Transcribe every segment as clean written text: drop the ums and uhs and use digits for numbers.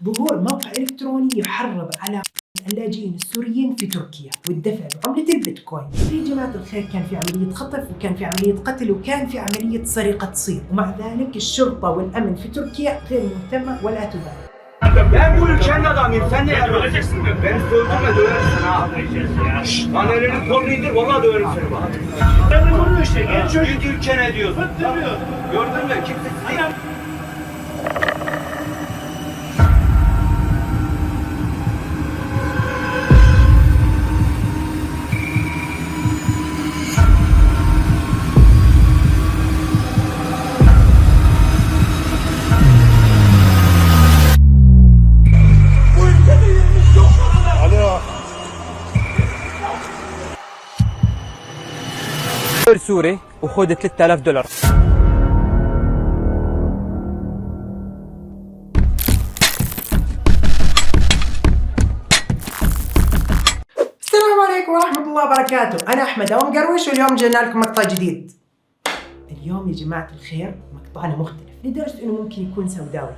ظهور موقع إلكتروني يحرض على اللاجئين السوريين في تركيا والدفع بعملة البيتكوين. في جماعة الخير كان في عملية خطف وكان في عملية قتل وكان في عملية سرقة تصير، ومع ذلك الشرطة والأمن في تركيا غير مهتمة ولا تبالي. Ben bu ülkenin adamıyım. Sen ne yapıyorsun? Beni sözümle döversin ha. Lan elini kolunu indir. Vallahi döverim seni bak. Ben bunu işte. Genç çocuk. Büyük ülke ne diyorsun? Fıttırıyor. Gördün mü? Kimse sizi... سوري وخذ $3000. السلام عليكم ورحمة الله وبركاته، أنا أحمد أو مقروش واليوم جينا لكم مقطع جديد. اليوم يا جماعة الخير مقطعنا مختلف لدرجة إنه ممكن يكون سوداوي،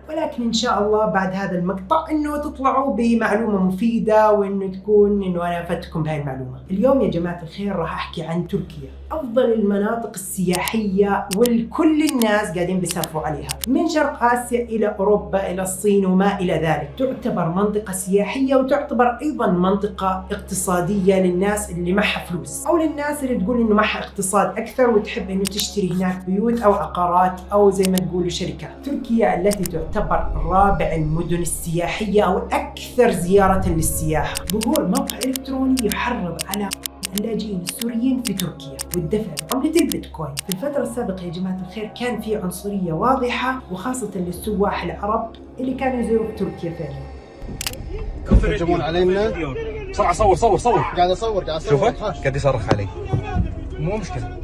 ولكن إن شاء الله بعد هذا المقطع إنه تطلعوا بمعلومة مفيدة وإنه تكون إنه أنا أفدتكم بهاي المعلومة. اليوم يا جماعة الخير راح أحكي عن تركيا، أفضل المناطق السياحية والكل الناس قاعدين بيسافروا عليها، من شرق آسيا إلى أوروبا إلى الصين وما إلى ذلك. تعتبر منطقة سياحية وتعتبر أيضا منطقة اقتصادية للناس اللي معها فلوس أو للناس اللي تقول إنه معها اقتصاد أكثر وتحب إنه تشتري هناك بيوت أو عقارات أو زي ما تقولوا شركات. تركيا التي تعتبر رابع المدن السياحية أو الأكثر زيارة للسياحة. ظهور موقع إلكتروني يحرض على اللاجئين السوريين في تركيا والدفع بعملة البيتكوين. في الفترة السابقة يا جماعة الخير كان في عنصرية واضحة وخاصة للسواح العرب اللي كانوا يزوروا في تركيا فعلا. يهجمون علينا. بسرعة صور قاعد اصور شوفك قاعد يصرخ علي. مو مشكلة.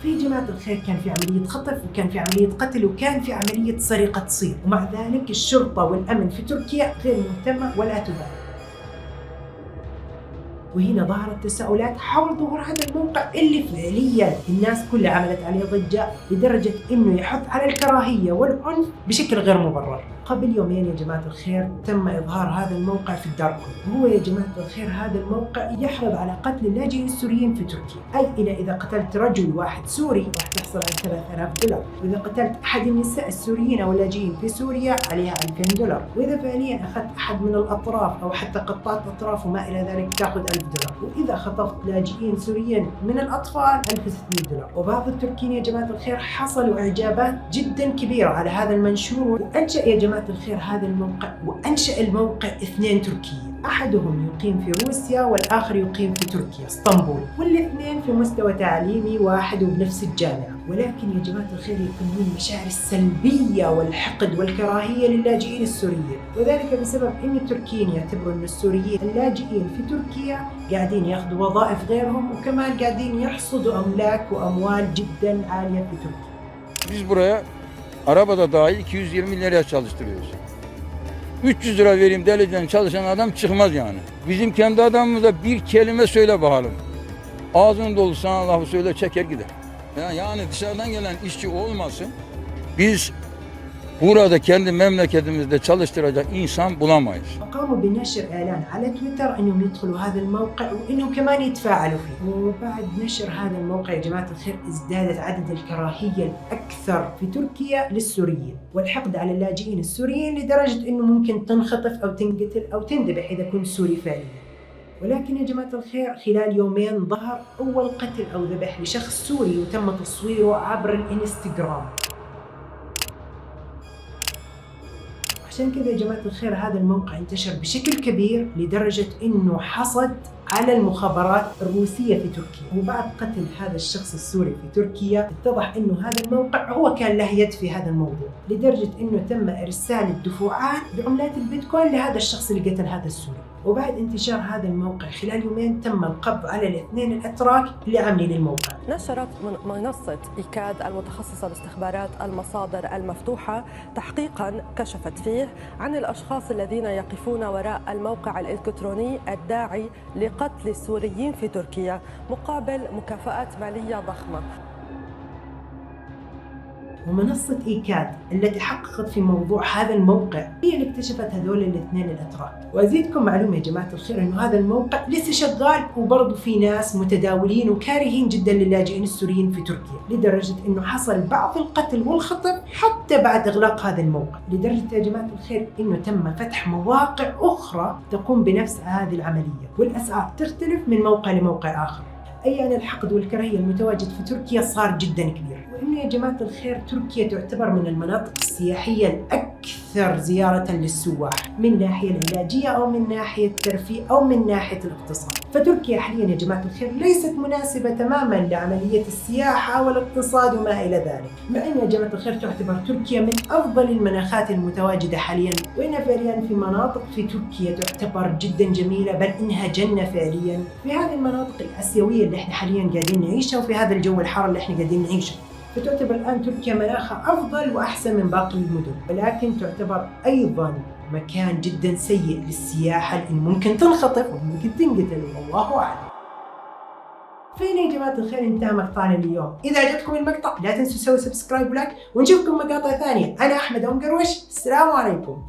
في جماعة الخير كان في عملية خطف وكان في عملية قتل وكان في عملية سرقة تصير، ومع ذلك الشرطة والأمن في تركيا غير مهتمة ولا تبالي. وهنا ظهرت تساؤلات حول ظهور هذا الموقع اللي فعليا الناس كلها عملت عليه ضجة لدرجة انه يحث على الكراهية والعنف بشكل غير مبرر. قبل يومين يا جماعة الخير تم إظهار هذا الموقع في الدارك ويب، وهو يا جماعة الخير هذا الموقع يحرض على قتل اللاجئين السوريين في تركيا، أي إذا قتلت رجل واحد سوري راح تحصل على $3000، وإذا قتلت أحد النساء السوريين أو اللاجئين في سوريا عليها $2000، وإذا فعليا أخذت أحد من الأطراف أو حتى قطعت أطراف وما إلى ذلك تأخذ $1000، وإذا خطفت لاجئين سوريين من الأطفال $1600. وبعض التركيين يا جماعة الخير حصلوا إعجابات جدا كبيرة على هذا المنشور، وأنشأ يا جماعة الخير هذا الموقع، وأنشأ الموقع 2 تركيين، أحدهم يقيم في روسيا والآخر يقيم في تركيا اسطنبول، والاثنين في مستوى تعليمي واحد وبنفس الجامعة. ولكن يا جماعة الخير يكونون مشاعر السلبية والحقد والكراهية للاجئين السوريين، وذلك بسبب أن التركيين يعتبروا أن السوريين اللاجئين في تركيا قاعدين ياخذوا وظائف غيرهم وكمان قاعدين يحصدوا أملاك وأموال جدا عالية في تركيا. Biz buraya arabada dahil 220 liraya çalıştırıyoruz. 300 lira vereyim delicden çalışan adam çıkmaz yani. Bizim kendi adamımıza bir kelime söyle bakalım. Ağzın dolu sana lafı söyle çeker gider. Yani dışarıdan gelen işçi olmasın. Biz burada kendi memleketimizde çalıştıracak insan bulamayız. قاموا بنشر إعلان على تويتر أنهم يدخلوا هذا الموقع وأنهم كمان يتفاعلوا فيه. وبعد نشر هذا الموقع يا جماعة الخير ازدادت عدد الكراهية الأكثر في تركيا للسوريين والحقد على اللاجئين السوريين لدرجة أنه ممكن تنخطف أو تنقتل أو تندبح إذا كنت سوري فعليا. ولكن يا جماعة الخير خلال يومين ظهر أول قتل أو ذبح لشخص سوري وتم تصويره عبر الإنستغرام. عشان كذا يا جماعة الخير هذا الموقع انتشر بشكل كبير لدرجة انه حصد على المخابرات الروسية في تركيا. وبعد قتل هذا الشخص السوري في تركيا اتضح انه هذا الموقع هو كان له يد في هذا الموضوع، لدرجة انه تم ارسال الدفعات بعملات البيتكوين لهذا الشخص اللي قتل هذا السوري. وبعد انتشار هذا الموقع خلال يومين تم القبض على الاثنين الاتراك اللي عاملين الموقع. نشرت منصة إيكاد المتخصصة باستخبارات المصادر المفتوحة تحقيقا كشفت فيه عن الأشخاص الذين يقفون وراء الموقع الإلكتروني الداعي لقتل السوريين في تركيا مقابل مكافآت مالية ضخمة. ومنصة إيكاد التي حققت في موضوع هذا الموقع هي اللي اكتشفت هذول الاثنين الأتراك. وأزيدكم معلومة يا جماعة الخير إنه هذا الموقع لسه شغال، وبرضه في ناس متداولين وكارهين جدا للاجئين السوريين في تركيا، لدرجة إنه حصل بعض القتل والخطف حتى بعد إغلاق هذا الموقع، لدرجة يا جماعة الخير إنه تم فتح مواقع أخرى تقوم بنفس هذه العملية، والأسعار تختلف من موقع لموقع آخر. أي أن الحقد والكراهية المتواجد في تركيا صار جدا كبير، وإنه يا جماعة الخير تركيا تعتبر من المناطق السياحية الأكثر زيارة للسواح، من ناحية العلاجية أو من ناحية الترفيه أو من ناحية الاقتصاد. فتركيا حاليا يا جماعة الخير ليست مناسبة تماما لعملية السياحة والاقتصاد وما إلى ذلك، مع أن يا جماعة الخير تعتبر تركيا من أفضل المناخات المتواجدة حاليا، وإنها فعليا في مناطق في تركيا تعتبر جدا جميلة، بل إنها جنة فعليا في هذه المناطق الآسيوية اللي احنا حاليا قاعدين نعيشها، وفي هذا الجو الحار اللي احنا قاعدين نعيشه. فتعتبر الآن تركيا مناخها أفضل وأحسن من باقي المدن، ولكن تعتبر أيضا مكان جدا سيء للسياحة، لأن ممكن تنخطف وممكن تنقتل والله أعلم. فين يا جماعة الخير انتهى مقطعنا اليوم. إذا عجبكم المقطع لا تنسوا تسووا سبسكرايب ولايك، ونشوفكم مقاطع ثانية. أنا أحمد أم قروش، السلام عليكم.